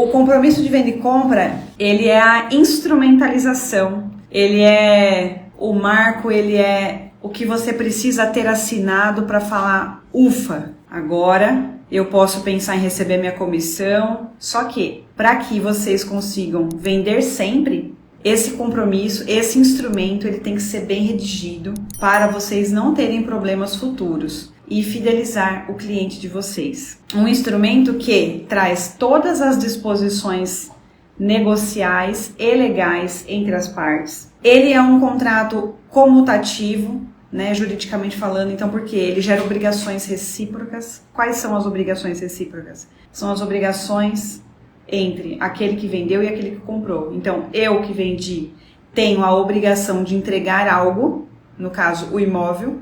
O compromisso de venda e compra, ele é a instrumentalização, ele é o marco, ele é o que você precisa ter assinado para falar, ufa, agora eu posso pensar em receber minha comissão. Só que, para que vocês consigam vender sempre, esse compromisso, esse instrumento, ele tem que ser bem redigido para vocês não terem problemas futuros e fidelizar o cliente de vocês. Um instrumento que traz todas as disposições negociais e legais entre as partes. Ele é um contrato comutativo, né, juridicamente falando, então porque ele gera obrigações recíprocas. Quais são as obrigações recíprocas? São as obrigações entre aquele que vendeu e aquele que comprou. Então, eu que vendi tenho a obrigação de entregar algo, no caso o imóvel,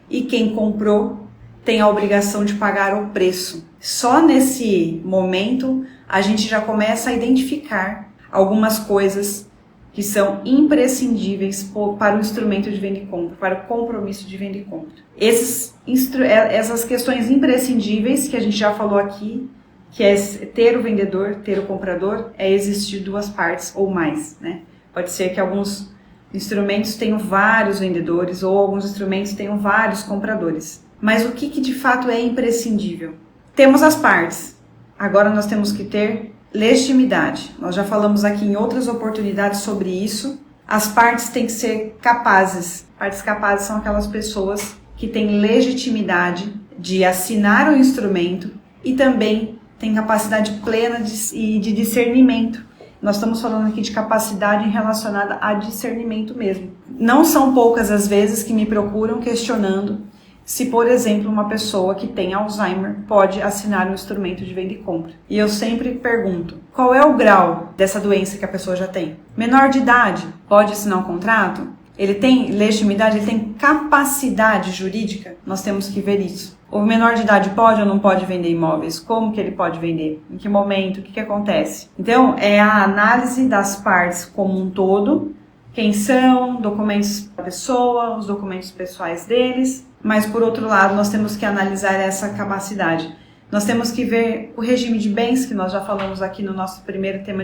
e quem comprou tem a obrigação de pagar o preço. Só nesse momento a gente já começa a identificar algumas coisas que são imprescindíveis para o instrumento de venda e compra, para o compromisso de venda e compra. Essas questões imprescindíveis que a gente já falou aqui, que é ter o vendedor, ter o comprador, é existir duas partes ou mais, né? Pode ser que alguns instrumentos tenham vários vendedores ou alguns instrumentos tenham vários compradores. Mas o que de fato é imprescindível? Temos as partes. Agora nós temos que ter legitimidade. Nós já falamos aqui em outras oportunidades sobre isso. As partes têm que ser capazes. Partes capazes são aquelas pessoas que têm legitimidade de assinar o instrumento e também têm capacidade plena de discernimento. Nós estamos falando aqui de capacidade relacionada a discernimento mesmo. Não são poucas as vezes que me procuram questionando se, por exemplo, uma pessoa que tem Alzheimer pode assinar um instrumento de venda e compra. E eu sempre pergunto, qual é o grau dessa doença que a pessoa já tem? Menor de idade pode assinar um contrato? Ele tem legitimidade, ele tem capacidade jurídica? Nós temos que ver isso. O menor de idade pode ou não pode vender imóveis? Como que ele pode vender? Em que momento? O que acontece? Então, é a análise das partes como um todo. Quem são, documentos da pessoa, os documentos pessoais deles. Mas, por outro lado, nós temos que analisar essa capacidade. Nós temos que ver o regime de bens, que nós já falamos aqui no nosso primeiro tema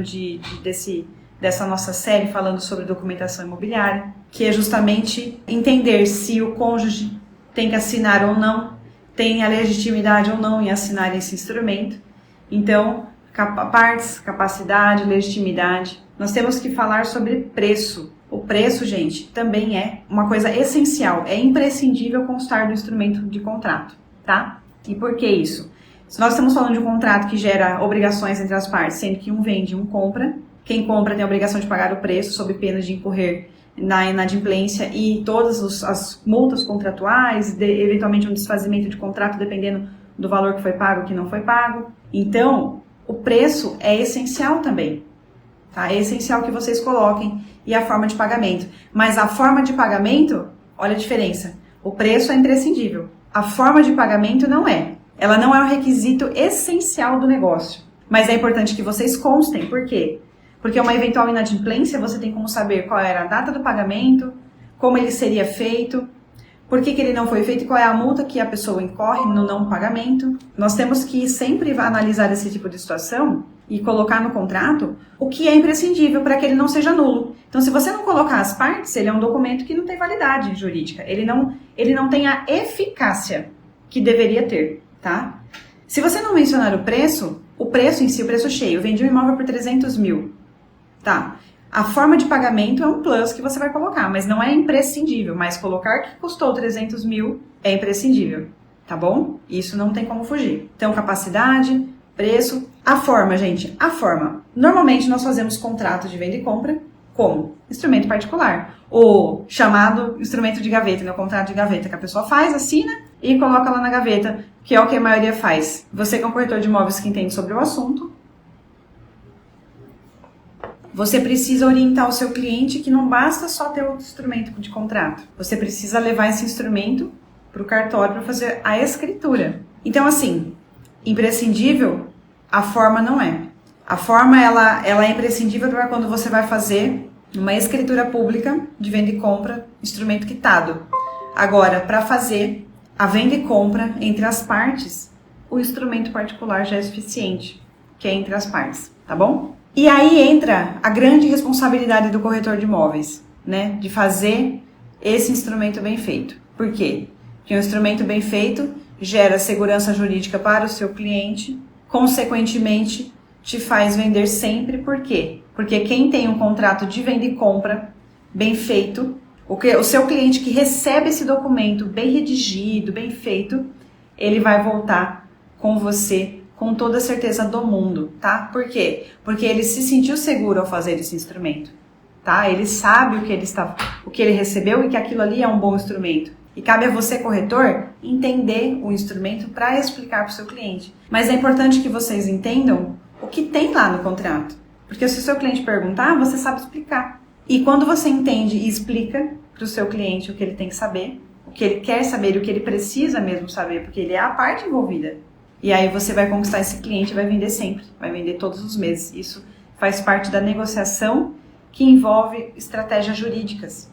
dessa nossa série, falando sobre documentação imobiliária, que é justamente entender se o cônjuge tem que assinar ou não, tem a legitimidade ou não em assinar esse instrumento. Então, partes, capacidade, legitimidade. Nós temos que falar sobre preço. O preço, gente, também é uma coisa essencial, é imprescindível constar do instrumento de contrato, tá? E por que isso? Se nós estamos falando de um contrato que gera obrigações entre as partes, sendo que um vende e um compra, quem compra tem a obrigação de pagar o preço, sob pena de incorrer na inadimplência e todas as multas contratuais, eventualmente um desfazimento de contrato, dependendo do valor que foi pago ou que não foi pago. Então, o preço é essencial também. Tá? É essencial que vocês coloquem e a forma de pagamento. Mas a forma de pagamento, olha a diferença. O preço é imprescindível. A forma de pagamento não é. Ela não é um requisito essencial do negócio. Mas é importante que vocês constem. Por quê? Porque uma eventual inadimplência, você tem como saber qual era a data do pagamento, como ele seria feito, por que ele não foi feito e qual é a multa que a pessoa incorre no não pagamento. Nós temos que sempre analisar esse tipo de situação e colocar no contrato o que é imprescindível para que ele não seja nulo. Então, se você não colocar as partes, ele é um documento que não tem validade jurídica. Ele não tem a eficácia que deveria ter, tá? Se você não mencionar o preço em si, o preço cheio, eu vendi um imóvel por 300 mil, tá? A forma de pagamento é um plus que você vai colocar, mas não é imprescindível. Mas colocar que custou 300 mil é imprescindível, tá bom? Isso não tem como fugir. Então, capacidade, preço, a forma, gente, a forma. Normalmente nós fazemos contrato de venda e compra como? Instrumento particular. O chamado instrumento de gaveta, né? O contrato de gaveta que a pessoa faz, assina e coloca lá na gaveta, que é o que a maioria faz. Você que é um corretor de imóveis que entende sobre o assunto, você precisa orientar o seu cliente que não basta só ter o instrumento de contrato. Você precisa levar esse instrumento para o cartório para fazer a escritura. Então, assim, imprescindível, a forma não é. A forma, ela é imprescindível para quando você vai fazer uma escritura pública de venda e compra, instrumento quitado. Agora, para fazer a venda e compra entre as partes, o instrumento particular já é suficiente, que é entre as partes. tá bom? E aí entra a grande responsabilidade do corretor de imóveis, né? De fazer esse instrumento bem feito. Por quê? Porque um instrumento bem feito gera segurança jurídica para o seu cliente, consequentemente, te faz vender sempre. Por quê? Porque quem tem um contrato de venda e compra bem feito, o seu cliente que recebe esse documento bem redigido, bem feito, ele vai voltar com você com toda a certeza do mundo, tá? Por quê? Porque ele se sentiu seguro ao fazer esse instrumento, tá? Ele sabe o que ele recebeu e que aquilo ali é um bom instrumento. E cabe a você, corretor, entender o instrumento para explicar para o seu cliente. Mas é importante que vocês entendam o que tem lá no contrato. Porque se o seu cliente perguntar, você sabe explicar. E quando você entende e explica para o seu cliente o que ele tem que saber, o que ele quer saber e o que ele precisa mesmo saber, porque ele é a parte envolvida. E aí você vai conquistar esse cliente e vai vender sempre, vai vender todos os meses. Isso faz parte da negociação que envolve estratégias jurídicas.